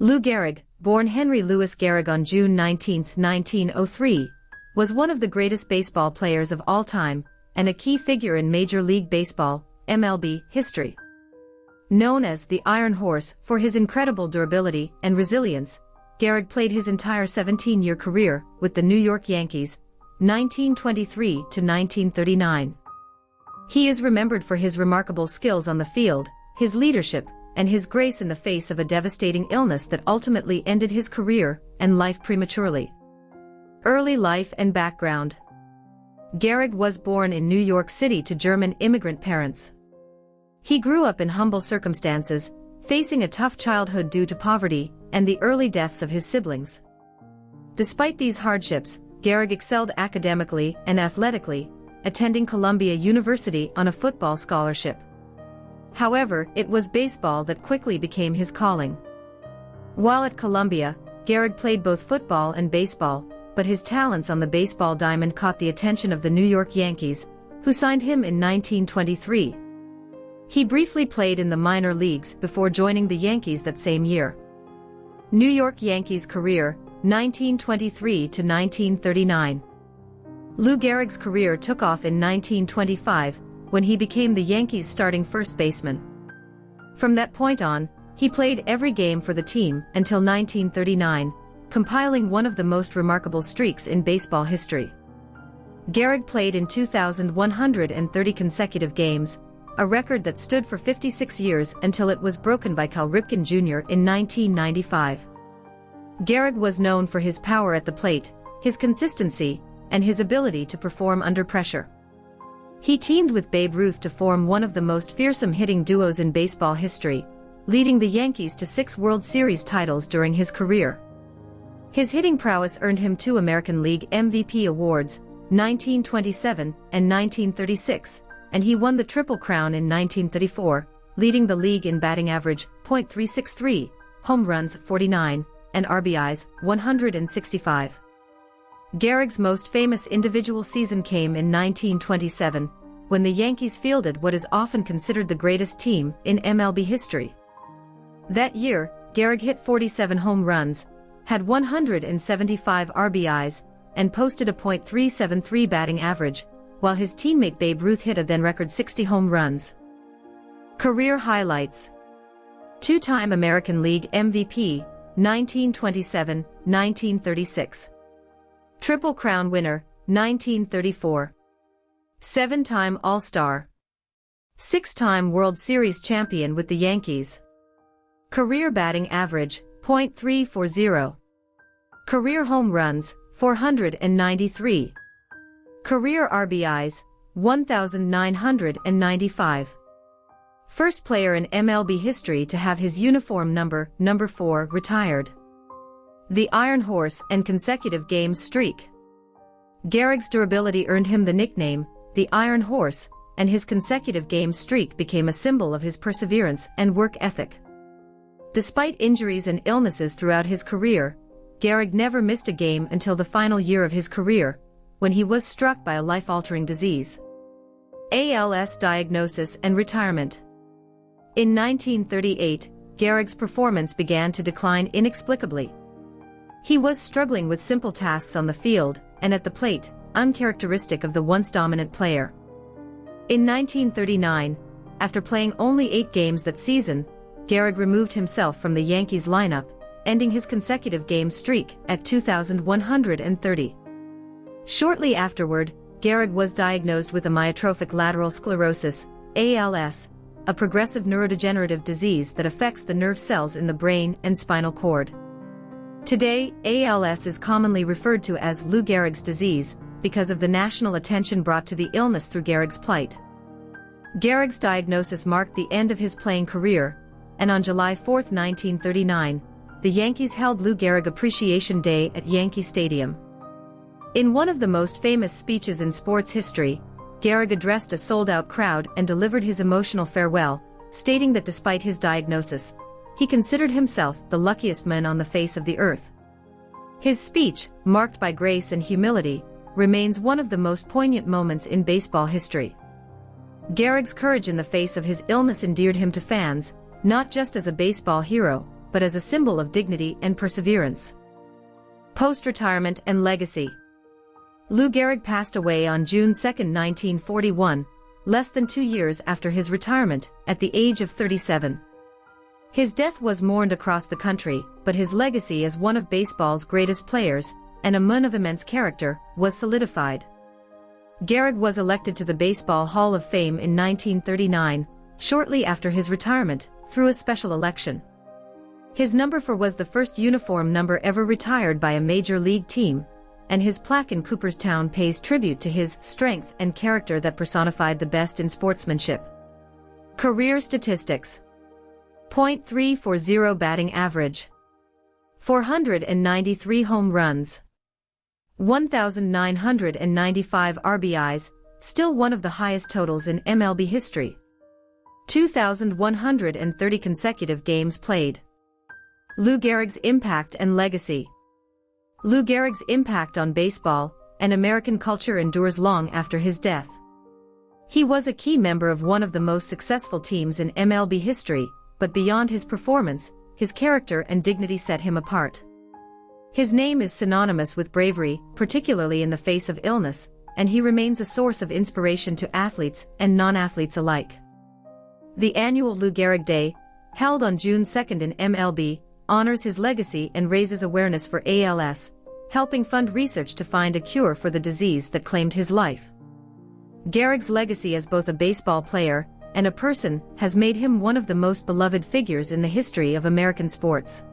Lou Gehrig, born Henry Louis Gehrig on June 19, 1903, was one of the greatest baseball players of all time and a key figure in Major League Baseball (MLB) history. Known as the Iron Horse for his incredible durability and resilience, Gehrig played his entire 17-year career with the New York Yankees, 1923 to 1939. He is remembered for his remarkable skills on the field, his leadership, and his grace in the face of a devastating illness that ultimately ended his career and life prematurely. Early life and background. Gehrig was born in New York City to German immigrant parents. He grew up in humble circumstances, facing a tough childhood due to poverty and the early deaths of his siblings. Despite these hardships, Gehrig excelled academically and athletically, attending Columbia University on a football scholarship. However, it was baseball that quickly became his calling. While at Columbia, Gehrig played both football and baseball, but his talents on the baseball diamond caught the attention of the New York Yankees, who signed him in 1923. He briefly played in the minor leagues before joining the Yankees that same year. New York Yankees career, 1923 to 1939. Lou Gehrig's career took off in 1925, when he became the Yankees' starting first baseman. From that point on, he played every game for the team until 1939, compiling one of the most remarkable streaks in baseball history. Gehrig played in 2,130 consecutive games, a record that stood for 56 years until it was broken by Cal Ripken Jr. in 1995. Gehrig was known for his power at the plate, his consistency, and his ability to perform under pressure. He teamed with Babe Ruth to form one of the most fearsome hitting duos in baseball history, leading the Yankees to 6 World Series titles during his career. His hitting prowess earned him 2 American League MVP awards, 1927 and 1936, and he won the Triple Crown in 1934, leading the league in batting average, .363, home runs 49, and RBIs, 165. Gehrig's most famous individual season came in 1927, when the Yankees fielded what is often considered the greatest team in MLB history. That year, Gehrig hit 47 home runs, had 175 RBIs, and posted a .373 batting average, while his teammate Babe Ruth hit a then-record 60 home runs. Career highlights. 2-time American League MVP, 1927-1936. Triple Crown winner, 1934. 7-time All-Star. 6-time World Series champion with the Yankees. Career batting average, .340. Career home runs, 493. Career RBIs, 1,995. First player in MLB history to have his uniform number 4, retired. The Iron Horse and consecutive games streak. Gehrig's durability earned him the nickname, the Iron Horse, and his consecutive game streak became a symbol of his perseverance and work ethic. Despite injuries and illnesses throughout his career, Gehrig never missed a game until the final year of his career, when he was struck by a life-altering disease. ALS diagnosis and retirement. In 1938, Gehrig's performance began to decline inexplicably. He was struggling with simple tasks on the field and at the plate, uncharacteristic of the once dominant player. In 1939, after playing only 8 games that season, Gehrig removed himself from the Yankees lineup, ending his consecutive game streak at 2,130. Shortly afterward, Gehrig was diagnosed with amyotrophic lateral sclerosis, ALS, a progressive neurodegenerative disease that affects the nerve cells in the brain and spinal cord. Today, ALS is commonly referred to as Lou Gehrig's disease, because of the national attention brought to the illness through Gehrig's plight. Gehrig's diagnosis marked the end of his playing career, and on July 4, 1939, the Yankees held Lou Gehrig Appreciation Day at Yankee Stadium. In one of the most famous speeches in sports history, Gehrig addressed a sold-out crowd and delivered his emotional farewell, stating that despite his diagnosis, he considered himself the luckiest man on the face of the earth. His speech, marked by grace and humility, remains one of the most poignant moments in baseball history. Gehrig's courage in the face of his illness endeared him to fans, not just as a baseball hero, but as a symbol of dignity and perseverance. Post-retirement and legacy. Lou Gehrig passed away on June 2, 1941, less than 2 years after his retirement, at the age of 37. His death was mourned across the country, but his legacy as one of baseball's greatest players, and a man of immense character, was solidified. Gehrig was elected to the Baseball Hall of Fame in 1939, shortly after his retirement, through a special election. His number 4 was the first uniform number ever retired by a major league team, and his plaque in Cooperstown pays tribute to his strength and character that personified the best in sportsmanship. Career statistics. .340 batting average. 493 home runs. 1,995 RBIs, still one of the highest totals in MLB history. 2,130 consecutive games played. Lou Gehrig's impact and legacy. Lou Gehrig's impact on baseball and American culture endures long after his death. He was a key member of one of the most successful teams in MLB history, but beyond his performance, his character and dignity set him apart. His name is synonymous with bravery, particularly in the face of illness, and he remains a source of inspiration to athletes and non-athletes alike. The annual Lou Gehrig Day, held on June 2 in MLB, honors his legacy and raises awareness for ALS, helping fund research to find a cure for the disease that claimed his life. Gehrig's legacy as both a baseball player and a person has made him one of the most beloved figures in the history of American sports.